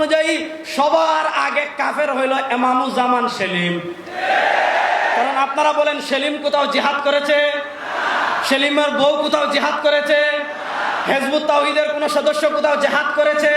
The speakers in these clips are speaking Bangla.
অনুযায়ী সবার আগে কাফের হইল ইমামুজ্জামান সেলিম। কারণ আপনারা বলেন সেলিম কোথাও জিহাদ করেছে? সেলিমের বউ কোথাও জিহাদ করেছে? হিজবুত তাওহীদের কোন সদস্য কোথাও জিহাদ করেছে?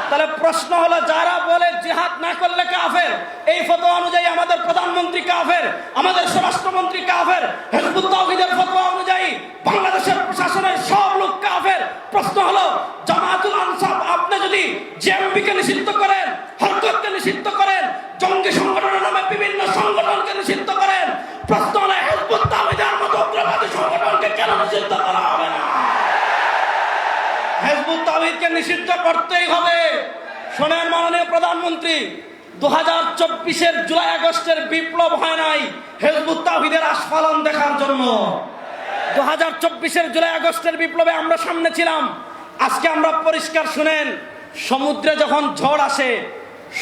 তাহলে প্রশ্ন হলো, যারা বলে জিহাদ না করলে কাফের, এই ফতোয়া অনুযায়ী আমাদের প্রধানমন্ত্রী কাফের, আমাদের স্বরাষ্ট্রমন্ত্রী কাফের। হিজবুত তাওহীদের ফতোয়া অনুযায়ী বাংলাদেশের প্রশাসনের সব লোক কাফের। প্রশ্ন হলো, জামায়াতুল আনসার আপনি যদি জেএমবিকে নিষিদ্ধ করেন, হরকতকে নিষিদ্ধ করেন, জঙ্গি সংগঠনের নামে বিভিন্ন সংগঠনকে নিষিদ্ধ করেন, প্রশ্ন হলো হিজবুত তাওহীদের মতো উগ্রবাদী সংগঠনকে কেন নিষিদ্ধ করা হবে না? হিজবুত তাওহীদকে নিষিদ্ধ করতেই হবে। শোনেন মাননীয় প্রধানমন্ত্রী, 2024-এর জুলাই আগস্টের বিপ্লব হয় নাই হিজবুত তাওহীদের আস্ফালন দেখার জন্য। 2024-এর জুলাই আগস্টের বিপ্লবে আমরা সামনে ছিলাম। আজকে আমরা পরিষ্কার শুনেন, সমুদ্রে যখন ঝড় আসে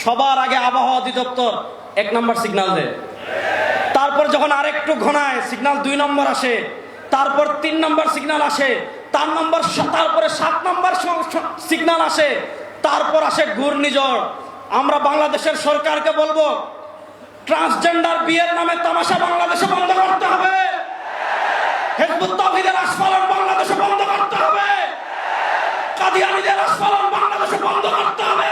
সবার আগে আবহাওয়া অধিদপ্তর 1 নম্বর সিগন্যাল দেয়। তারপর যখন আরেকটু ঘনায় সিগন্যাল 2 নম্বর আসে, তারপর 3 নম্বর সিগন্যাল আসে, তারপরে 7 নম্বর সিগন্যাল আসে, তারপর আসে ঘূর্ণিঝড়। আমরা বাংলাদেশের সরকারকে বলবো, ট্রান্সজেন্ডার বিয়ের নামে তামাশা বাংলাদেশে বন্ধ করতে হবে। হিজবুত তাওহীদের আস্ফালন বাংলাদেশে বন্ধ করতে হবে। কাদিয়ানীদের আস্ফালন বাংলাদেশে বন্ধ করতে হবে।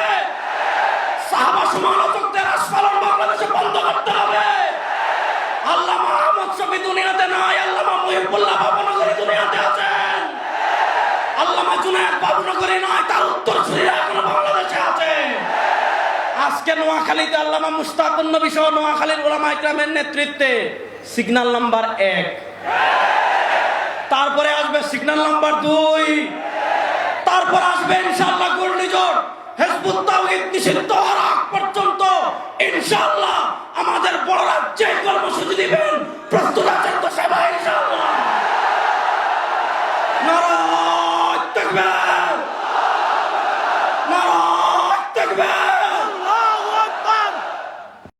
সাহাবা সমালোচকদের আস্ফালন বাংলাদেশে বন্ধ করতে হবে। আল্লামা আহমদ শফী দুনিয়াতে নাই, আল্লামা মুহিবুল্লাহ বাবুনগরী দুনিয়াতে আছেন। আল্লামা জুনায়েদ বাবুনগরী নাই, তার উত্তরসূরিরা এখনো বাংলাদেশে আছে। আজকে নোয়াখালীতে আল্লামা মুশতাকুন নবী সহ নোয়াখালীর উলামা ইকরামের নেতৃত্বে সিগন্যাল নাম্বার 1, তারপরে আসবে সিগন্যাল নাম্বার 2, তারপর আসবে ইনশাআল্লাহ ঘূর্ণিঝড়। হিজবুত তাওহীদ নিষিদ্ধ হওয়ার আগ পর্যন্ত ইনশাআল্লাহ আমাদের বড়রা যে কর্মসূচি দিবেন প্রস্তুত আছেন তো